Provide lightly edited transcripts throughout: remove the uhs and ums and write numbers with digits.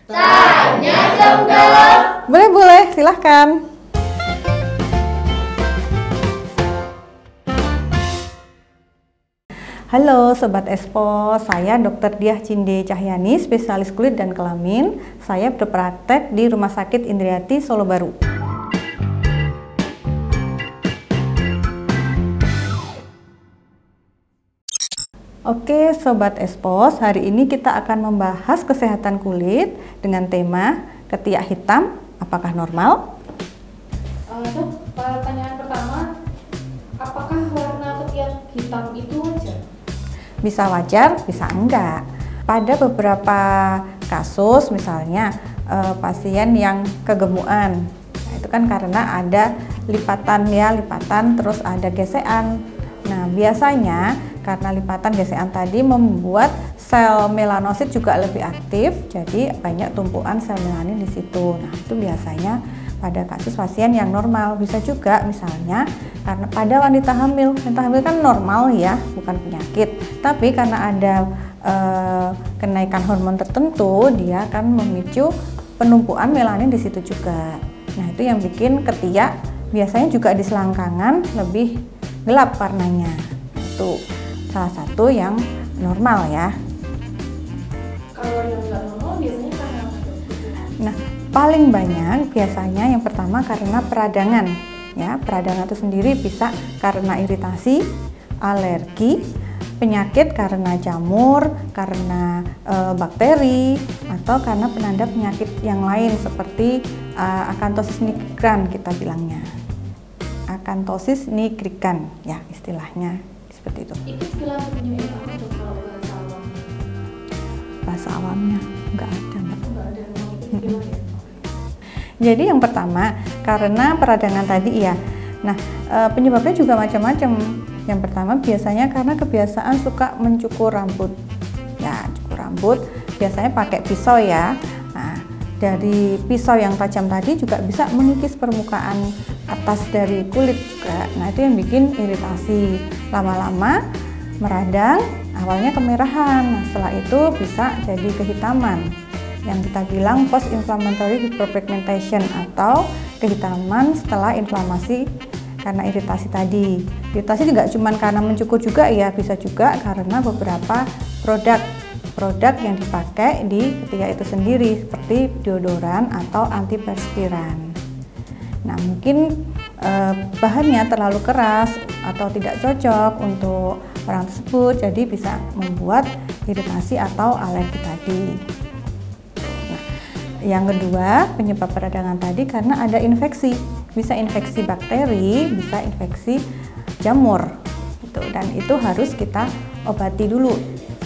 Tanya dong. Boleh, silahkan. Halo Sobat Espo, saya Dr. Diah Cinde Cahyani, spesialis kulit dan kelamin. Saya berpraktek di Rumah Sakit Indriati, Solo Baru. Oke Sobat Espos, hari ini kita akan membahas kesehatan kulit dengan tema ketiak hitam, apakah normal? Dok, pertanyaan pertama, apakah warna ketiak hitam itu wajar? Bisa wajar, bisa enggak. Pada beberapa kasus, misalnya pasien yang kegemukan, itu kan karena ada lipatan terus ada gesekan. Nah, biasanya karena lipatan gesekan tadi membuat sel melanosit juga lebih aktif, jadi banyak tumpukan sel melanin di situ. Nah, itu biasanya pada kasus pasien yang normal. Bisa juga misalnya karena pada wanita hamil kan normal ya, bukan penyakit. Tapi karena ada kenaikan hormon tertentu, dia akan memicu penumpukan melanin di situ juga. Nah, itu yang bikin ketiak biasanya juga di selangkangan lebih gelap warnanya. Itu salah satu yang normal ya. Kalau yang nggak normal biasanya karena apa? Nah, paling banyak biasanya yang pertama karena peradangan. Ya, peradangan itu sendiri bisa karena iritasi, alergi, penyakit karena jamur, karena bakteri, atau karena penanda penyakit yang lain seperti akantosis nigricans kita bilangnya. Akantosis nigricans ya istilahnya seperti itu. Itu istilah penyakit apa tuh kalau bahasa awam? Bahasa awamnya nggak ada Mbak. Nggak ada nama istilah ya? Jadi yang pertama karena peradangan tadi ya. Nah, penyebabnya juga macam-macam. Yang pertama biasanya karena kebiasaan suka mencukur rambut. Ya, cukur rambut biasanya pakai pisau ya. Nah, dari pisau yang tajam tadi juga bisa mengikis permukaan atas dari kulit juga. Nah, itu yang bikin iritasi. Lama-lama meradang, awalnya kemerahan. Nah, setelah itu bisa jadi kehitaman. Yang kita bilang post inflammatory hyperpigmentation atau kehitaman setelah inflamasi karena iritasi tadi. Iritasi tidak cuma karena mencukur juga ya, bisa juga karena beberapa produk yang dipakai di ketiak itu sendiri seperti deodoran atau antiperspiran. Nah, mungkin bahannya terlalu keras atau tidak cocok untuk orang tersebut, jadi bisa membuat iritasi atau alergi tadi. Nah, yang kedua, penyebab peradangan tadi karena ada infeksi. Bisa infeksi bakteri, bisa infeksi jamur. Gitu. Dan itu harus kita obati dulu.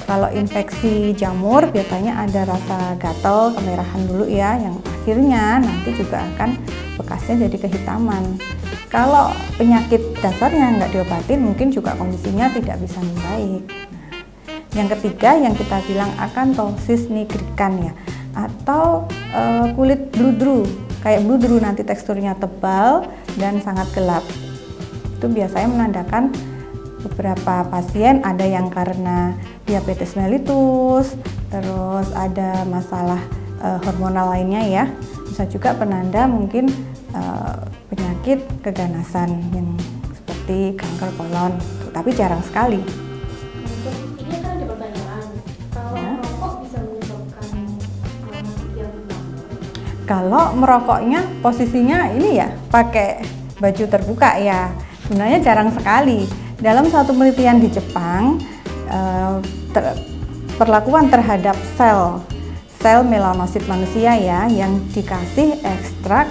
Kalau infeksi jamur biasanya ada rasa gatal, kemerahan dulu ya, yang akhirnya nanti juga akan bekasnya jadi kehitaman. Kalau penyakit dasarnya nggak diobatin, mungkin juga kondisinya tidak bisa membaik. Nah, yang ketiga yang kita bilang akantosis nigricans ya, atau kulit bludru, kayak bludru nanti teksturnya tebal dan sangat gelap. Itu biasanya menandakan beberapa pasien ada yang karena diabetes mellitus, terus ada masalah hormonal lainnya ya. Bisa juga penanda mungkin penyakit keganasan yang seperti kanker kolon, tapi jarang sekali. Ini kan ada pertanyaan, kalau merokok bisa menyebabkan ketiak hitam? Kalau merokoknya posisinya ini ya pakai baju terbuka ya, sebenarnya jarang sekali. Dalam satu penelitian di Jepang, perlakuan terhadap sel melanosit manusia ya yang dikasih ekstrak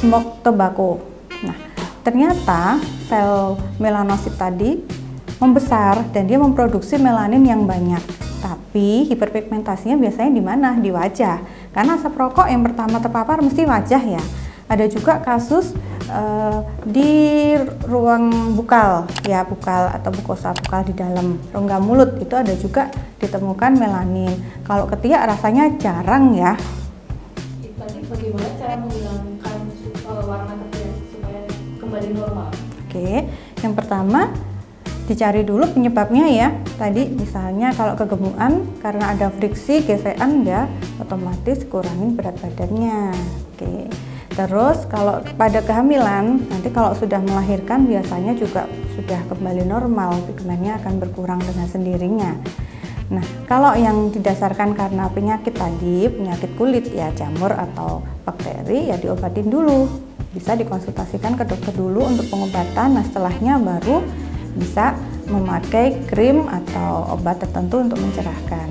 smoke tobacco. Nah, ternyata sel melanosit tadi membesar dan dia memproduksi melanin yang banyak. Tapi hiperpigmentasinya biasanya di mana? Di wajah. Karena asap rokok yang pertama terpapar mesti wajah ya. Ada juga kasus di ruang bukal ya, bukal atau mukosa bukal di dalam rongga mulut itu ada juga ditemukan melanin. Kalau ketiak rasanya jarang ya. Tadi bagaimana cara menghilangkan warna ketiak supaya kembali normal? Oke, yang pertama dicari dulu penyebabnya ya. Tadi misalnya kalau kegemukan karena ada friksi, gesekan ya, otomatis kurangin berat badannya. Oke. Terus kalau pada kehamilan, nanti kalau sudah melahirkan biasanya juga sudah kembali normal, pigmennya akan berkurang dengan sendirinya. Nah, kalau yang didasarkan karena penyakit tadi, penyakit kulit ya, jamur atau bakteri ya diobatin dulu. Bisa dikonsultasikan ke dokter dulu untuk pengobatan. Nah, setelahnya baru bisa memakai krim atau obat tertentu untuk mencerahkan.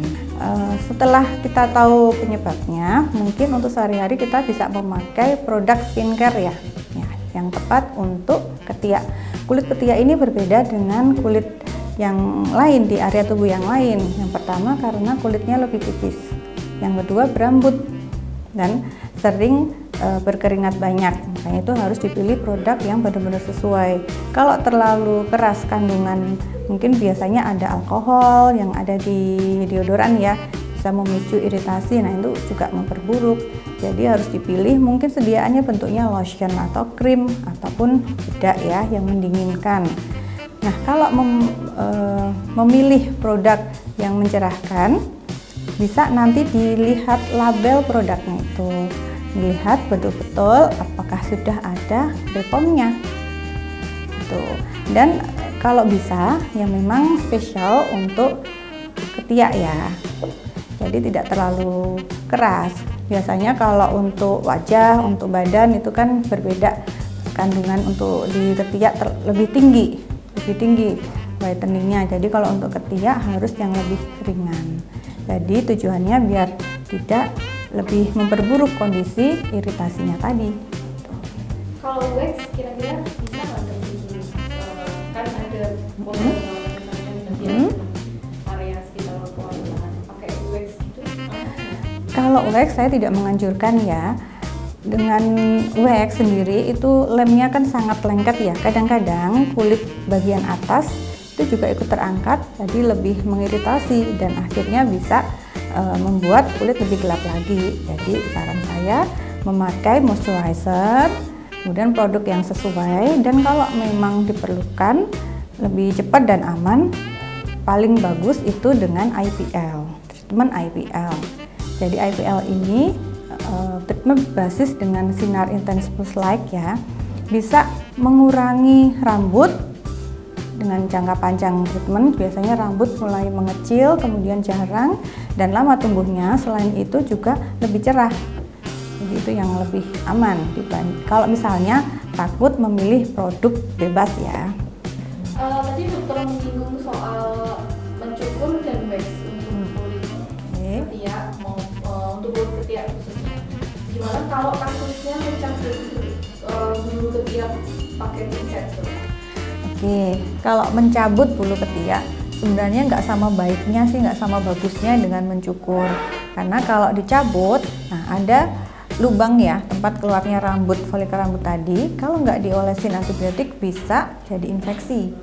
Setelah kita tahu penyebabnya, mungkin untuk sehari-hari kita bisa memakai produk skincare ya, yang tepat untuk ketiak. Kulit ketiak ini berbeda dengan kulit yang lain di area tubuh yang lain. Yang pertama karena kulitnya lebih tipis, yang kedua berambut dan sering berkeringat banyak, makanya itu harus dipilih produk yang benar-benar sesuai. Kalau terlalu keras kandungan, mungkin biasanya ada alkohol yang ada di deodoran ya, bisa memicu iritasi, nah itu juga memperburuk. Jadi harus dipilih, mungkin sediaannya bentuknya lotion atau krim ataupun bedak ya yang mendinginkan. Nah, kalau memilih produk yang mencerahkan, bisa nanti dilihat label produknya itu, lihat betul-betul apakah sudah ada BPOM-nya. Dan kalau bisa, ya memang spesial untuk ketiak ya. Jadi tidak terlalu keras. Biasanya kalau untuk wajah, untuk badan itu kan berbeda kandungan. Untuk di ketiak lebih tinggi whiteningnya. Jadi kalau untuk ketiak harus yang lebih ringan. Jadi tujuannya biar tidak lebih memperburuk kondisi iritasinya tadi. Kalau wax kira-kira bisa nggak terjadi? Kan ada misalnya area sekitar wajah pakai wax gitu. Kalau wax saya tidak menganjurkan ya. Dengan wax sendiri itu lemnya kan sangat lengket ya. Kadang-kadang kulit bagian atas itu juga ikut terangkat, jadi lebih mengiritasi dan akhirnya bisa membuat kulit lebih gelap lagi. Jadi saran saya memakai moisturizer, kemudian produk yang sesuai, dan kalau memang diperlukan lebih cepat dan aman, paling bagus itu dengan IPL, treatment IPL. Jadi IPL ini treatment berbasis dengan sinar intens plus light ya, bisa mengurangi rambut dengan jangka panjang treatment. Biasanya rambut mulai mengecil, kemudian jarang dan lama tumbuhnya. Selain itu juga lebih cerah. Jadi itu yang lebih aman dibanding kalau misalnya takut memilih produk bebas ya. Tadi dokter menyinggung soal mencukur dan wax untuk kulit ketiak, untuk kulit ketiak khususnya. Gimana kalau kasusnya mencabut bulu ketiak pakai pinset? Oke, kalau mencabut bulu ketiak sebenarnya nggak sama baiknya sih, nggak sama bagusnya dengan mencukur. Karena kalau dicabut, nah ada lubang ya, tempat keluarnya rambut, folikel rambut tadi. Kalau nggak diolesin antibiotik bisa jadi infeksi,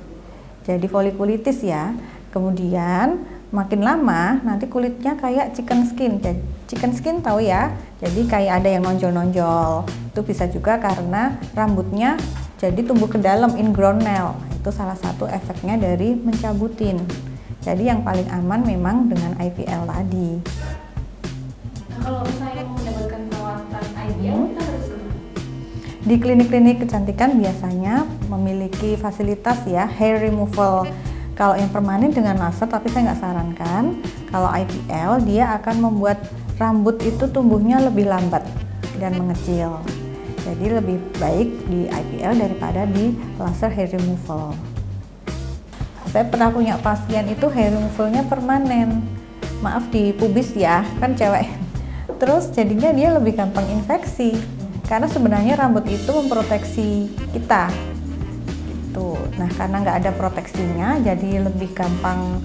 jadi folikulitis ya. Kemudian makin lama nanti kulitnya kayak chicken skin. Jadi, chicken skin tahu ya, jadi kayak ada yang nonjol-nonjol. Itu bisa juga karena rambutnya jadi tumbuh ke dalam, ingrown nail. Itu salah satu efeknya dari mencabutin. Jadi yang paling aman memang dengan IPL tadi. Nah, kalau misalnya mau mendapatkan perawatan IPL, kita harus kemana? Di klinik-klinik kecantikan biasanya memiliki fasilitas ya, hair removal. Kalau yang permanen dengan laser, tapi saya nggak sarankan. Kalau IPL dia akan membuat rambut itu tumbuhnya lebih lambat dan mengecil. Jadi lebih baik di IPL daripada di laser hair removal. Saya pernah punya pasien itu hair removalnya permanen. Maaf di pubis ya, kan cewek. Terus jadinya dia lebih gampang infeksi. Karena sebenarnya rambut itu memproteksi kita. Gitu. Nah karena nggak ada proteksinya, jadi lebih gampang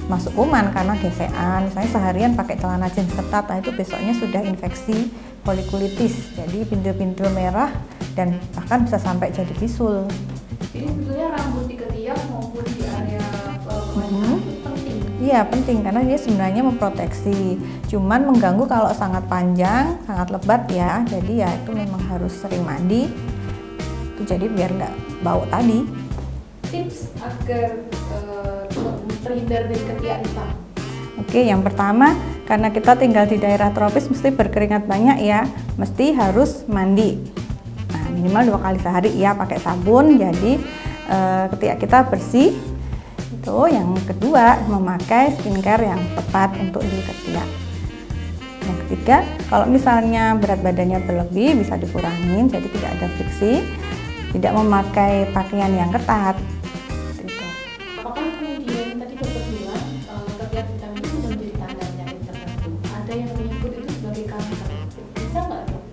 masuk kuman karena gesekan. Misalnya seharian pakai celana jeans ketat, nah itu besoknya sudah infeksi folikulitis, jadi pintil-pintil merah dan bahkan bisa sampai jadi bisul. Jadi sebetulnya rambut di ketiak maupun di area penting. Iya penting karena dia sebenarnya memproteksi, cuman mengganggu kalau sangat panjang, sangat lebat ya. Jadi ya itu memang harus sering mandi. Itu jadi biar nggak bau tadi. tips agar terhindar dari ketiak hitam? Oke, yang pertama karena kita tinggal di daerah tropis mesti berkeringat banyak ya, mesti harus mandi. Nah, minimal 2 kali sehari ya pakai sabun, jadi ketiak kita bersih. Itu yang kedua, memakai skincare yang tepat untuk di ketiak. Yang ketiga, kalau misalnya berat badannya berlebih bisa dikurangin, jadi tidak ada friksi. Tidak memakai pakaian yang ketat. Gitu. Apakah kemudian tadi dokter bilang ketiak hitam itu sudah menjadi tanda penyakit tertentu? Ada yang menyebut itu sebagai kanker. Bisa nggak dok?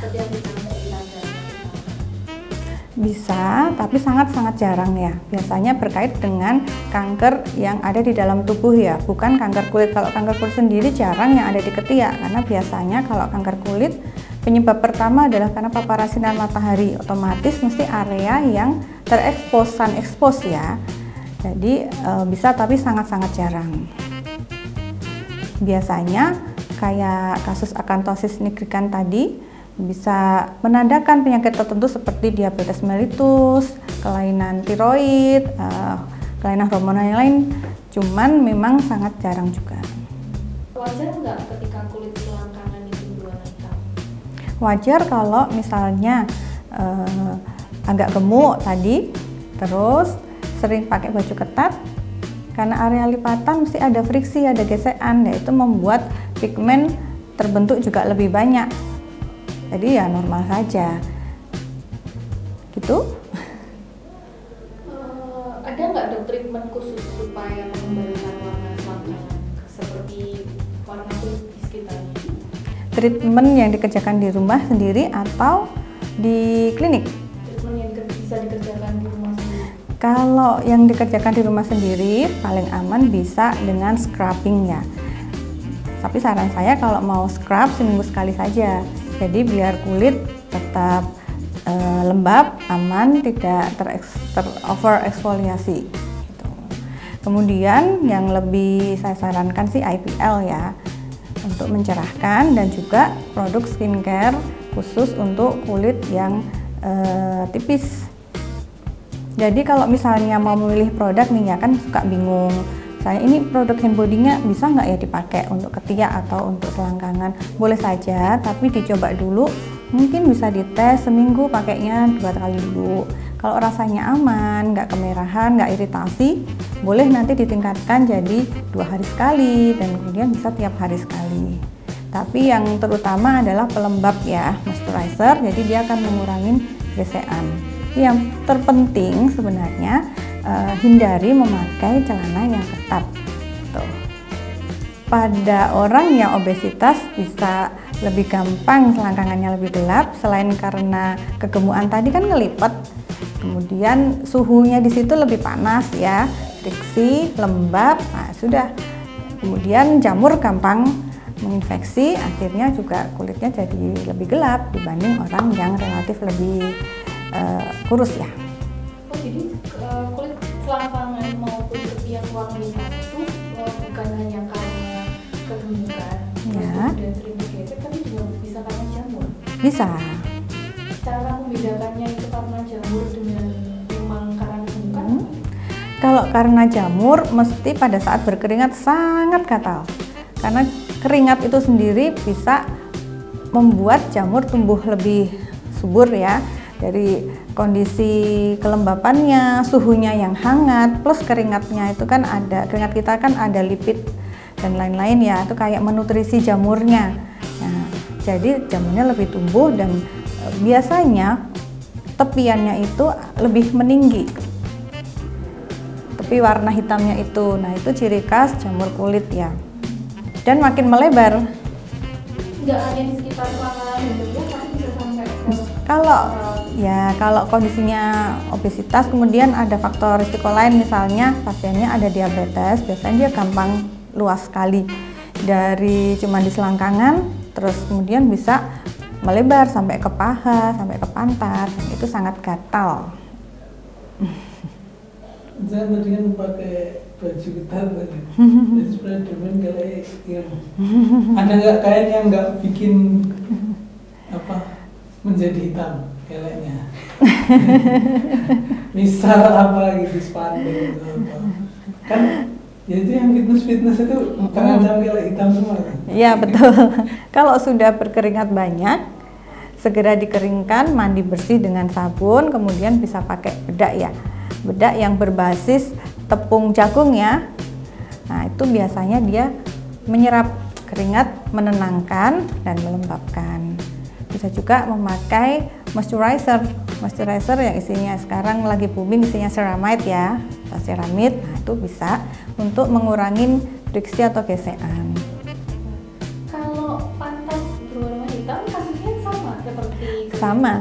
Ketiak hitam menjadi tanda penyakit kanker? Bisa, tapi sangat-sangat jarang ya. Biasanya berkait dengan kanker yang ada di dalam tubuh ya, bukan kanker kulit. Kalau kanker kulit sendiri jarang yang ada di ketiak, karena biasanya kalau kanker kulit penyebab pertama adalah karena paparan sinar matahari, otomatis mesti area yang terekspos, sun expose ya. Jadi bisa, tapi sangat-sangat jarang. Biasanya kayak kasus akantosis nigricans tadi bisa menandakan penyakit tertentu seperti diabetes mellitus, kelainan tiroid, kelainan hormonal yang lain, cuman memang sangat jarang juga. Wajar nggak ketika kulit selangkangan itu berwarna hitam? Wajar kalau misalnya agak gemuk tadi, terus sering pakai baju ketat, karena area lipatan mesti ada friksi, ada gesekan, yaitu membuat pigmen terbentuk juga lebih banyak. Jadi ya normal saja. Gitu. Ada nggak dok treatment khusus supaya mengembalikan warna selangkangan seperti warna kulit di sekitarnya? Treatment yang dikerjakan di rumah sendiri atau di klinik? Treatment yang bisa dikerjakan di rumah sendiri. Kalau yang dikerjakan di rumah sendiri paling aman bisa dengan scrubbing ya. Tapi saran saya kalau mau scrub seminggu sekali saja. Jadi biar kulit tetap lembab, aman, tidak over eksfoliasi. Gitu. Kemudian yang lebih saya sarankan sih IPL ya, untuk mencerahkan, dan juga produk skincare khusus untuk kulit yang tipis. Jadi kalau misalnya mau memilih produk nih ya, kan suka bingung. Saya ini produk handbody-nya bisa nggak ya dipakai untuk ketiak atau untuk selangkangan? Boleh saja, tapi dicoba dulu. Mungkin bisa dites seminggu pakainya 2 kali dulu. Kalau rasanya aman, nggak kemerahan, nggak iritasi, boleh nanti ditingkatkan jadi 2 hari sekali dan kemudian bisa tiap hari sekali. Tapi yang terutama adalah pelembab ya, moisturizer. Jadi dia akan mengurangi gesekan. Yang terpenting sebenarnya hindari memakai celana yang ketat. Tuh. Pada orang yang obesitas bisa lebih gampang selangkangannya lebih gelap, selain karena kegemukan tadi kan ngelipet. Kemudian suhunya di situ lebih panas ya, friksi, lembab, nah sudah. Kemudian jamur gampang menginfeksi, akhirnya juga kulitnya jadi lebih gelap dibanding orang yang relatif lebih kurus ya. Oh, jadi kulit selangkangan maupun ketiak warna hitam itu bukan hanya karena kegemukan Ya. dan sering digesek, tapi juga bisa karena jamur. Bisa. Cara membedakannya itu karena jamur dengan memang karena kegemukan? Kalau karena jamur, mesti pada saat berkeringat sangat gatal. Karena keringat itu sendiri bisa membuat jamur tumbuh lebih subur ya. Dari kondisi kelembapannya, suhunya yang hangat, plus keringatnya itu kan ada, keringat kita kan ada lipid dan lain-lain ya, itu kayak menutrisi jamurnya. Nah, jadi jamurnya lebih tumbuh dan biasanya tepiannya itu lebih meninggi. Tepi warna hitamnya itu, nah itu ciri khas jamur kulit ya. Dan makin melebar. Nggak hanya di sekitar selangkangan dan ketiak, tapi bisa sampai kalau kondisinya obesitas, kemudian ada faktor risiko lain, misalnya pasiennya ada diabetes, biasanya dia gampang luas sekali dari cuma di selangkangan, terus kemudian bisa melebar sampai ke paha, sampai ke pantat, dan itu sangat gatal. Saya tadi kan pakai baju ketat tadi, jadi sebenarnya demen kalau yang ada nggak kain yang nggak bikin apa menjadi hitam keleknya. Misal apa gitu, spandek atau apa. Kan ya itu yang fitness itu terancam kelek hitam semua kan? Iya betul. Kalau sudah berkeringat banyak, segera dikeringkan, mandi bersih dengan sabun, kemudian bisa pakai bedak ya. Bedak yang berbasis tepung jagung ya. Nah itu biasanya dia menyerap keringat, menenangkan dan melembabkan. Bisa juga memakai moisturizer yang isinya sekarang lagi booming, isinya ceramide ya, ceramide. Nah, itu bisa untuk mengurangi friksi atau gesekan. Kalau pantat berwarna hitam kasusnya sama seperti Sama.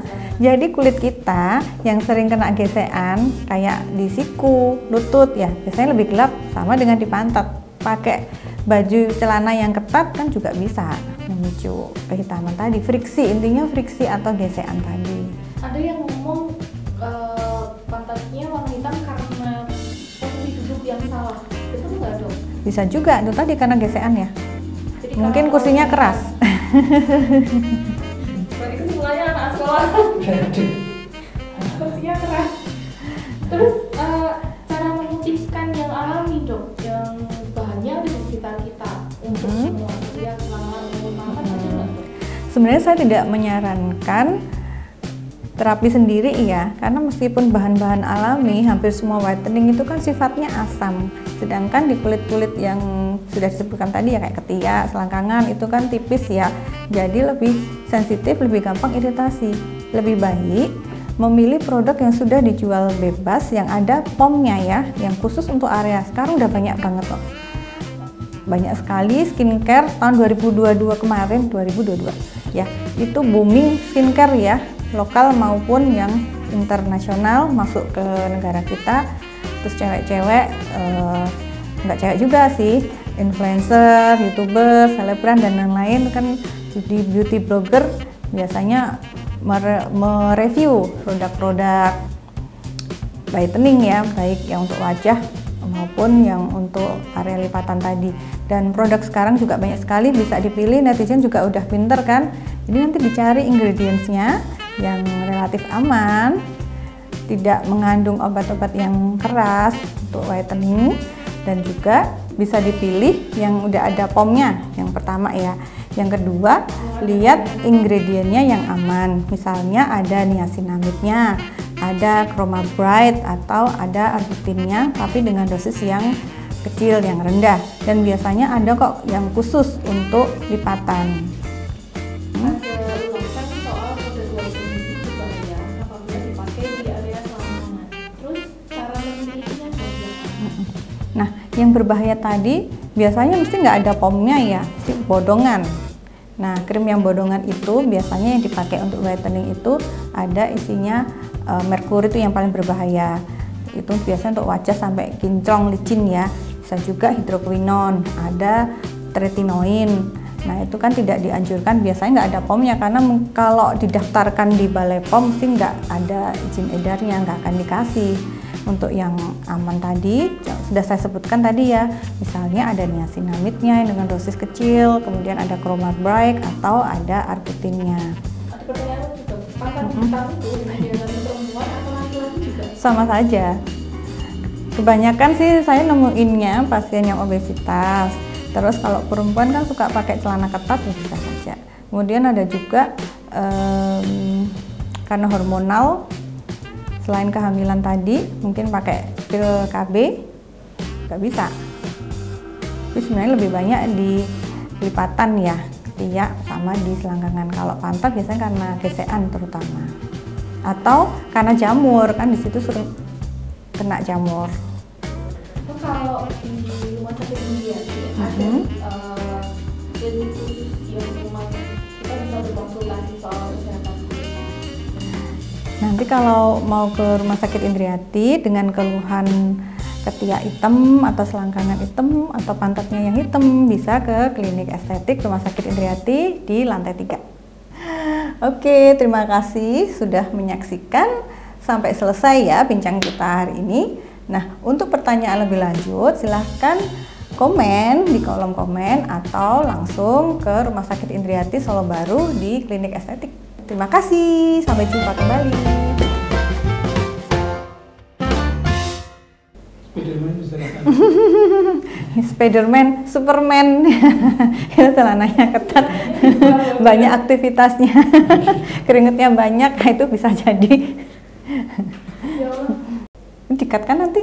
Jadi kulit kita yang sering kena gesekan kayak di siku, lutut ya, biasanya lebih gelap, sama dengan di pantat. Pakai baju celana yang ketat kan juga bisa memicu kehitaman tadi, friksi, intinya friksi atau gesekan tadi. Ada yang ngomong pantatnya warna hitam karena posisi duduk yang salah, betul nggak dok? Bisa juga, itu tadi karena gesekan ya. Jadi Mungkin kalau- kursinya keras. Berarti kesimpulannya anak sekolah kursinya keras. Terus cara memutihkan yang alami dok, yang bahannya ada di sekitar kita untuk semua lihat selama mengutamakan ada nggak dok? Sebenarnya saya tidak menyarankan terapi sendiri ya, karena meskipun bahan-bahan alami, hampir semua whitening itu kan sifatnya asam. Sedangkan di kulit-kulit yang sudah disebutkan tadi ya kayak ketiak, selangkangan itu kan tipis ya, jadi lebih sensitif, lebih gampang iritasi. Lebih baik memilih produk yang sudah dijual bebas, yang ada POM-nya ya, yang khusus untuk area. Sekarang udah banyak banget loh. Banyak sekali skincare tahun 2022 kemarin, 2022 ya, itu booming skincare ya, lokal maupun yang internasional masuk ke negara kita. Terus cewek-cewek, nggak cewek juga sih, influencer, youtuber, selebgram dan lain-lain kan, jadi beauty blogger biasanya mereview produk-produk whitening ya, baik yang untuk wajah maupun yang untuk area lipatan tadi. Dan produk sekarang juga banyak sekali bisa dipilih, netizen juga udah pinter kan, jadi nanti dicari ingredients-nya yang relatif aman, tidak mengandung obat-obat yang keras untuk whitening, dan juga bisa dipilih yang udah ada POM-nya, yang pertama ya. Yang kedua, lihat ingredientnya yang aman, misalnya ada niacinamide-nya, ada chroma bright, atau ada arbutinnya tapi dengan dosis yang kecil, yang rendah. Dan biasanya ada kok yang khusus untuk lipatan. Ada ulasan soal kode 2 ini juga ya, apabila dipakai di area selangkangan. Terus cara memilihnya bagaimana? Nah, yang berbahaya tadi biasanya mesti nggak ada POM-nya ya, mesti bodongan. Nah, krim yang bodongan itu biasanya yang dipakai untuk whitening itu ada isinya merkuri, itu yang paling berbahaya. Itu biasanya untuk wajah sampai kinclong, licin ya. Bisa juga hidroquinon, ada tretinoin. Nah, itu kan tidak dianjurkan, biasanya nggak ada POM-nya, karena kalau didaftarkan di Balai POM sih nggak ada izin edarnya, nggak akan dikasih. Untuk yang aman tadi, sudah saya sebutkan tadi ya, misalnya ada niacinamide-nya dengan dosis kecil, kemudian ada chroma bright atau ada arbutinnya. Ada pertanyaan juga, pantat hitam itu dengan perempuan atau laki-laki juga? Sama saja. Kebanyakan sih saya nemuinnya pasien yang obesitas. Terus kalau perempuan kan suka pakai celana ketat ya bisa saja. Kemudian ada juga karena hormonal, selain kehamilan tadi mungkin pakai pil KB nggak bisa. Tapi sebenarnya lebih banyak di lipatan ya, ketiak sama di selangkangan. Kalau pantat biasanya karena gesekan terutama, atau karena jamur, kan di situ sering kena jamur. Itu kalau di rumah sakit India ada klinik khusus yang memang kita bisa berkonsultasi soal kesehatan kulit. Nanti kalau mau ke rumah sakit Indriati dengan keluhan ketiak hitam atau selangkangan hitam atau pantatnya yang hitam, bisa ke klinik estetik rumah sakit Indriati di lantai 3. Oke, terima kasih sudah menyaksikan sampai selesai ya bincang kita hari ini. Nah, untuk pertanyaan lebih lanjut silahkan komen di kolom komen atau langsung ke Rumah Sakit Indriati Solo Baru di klinik estetik. Terima kasih, sampai jumpa kembali. Spiderman, Superman, itu celananya ketat, banyak aktivitasnya, keringetnya banyak, nah itu bisa jadi. Ya Allah. Dikat kan nanti?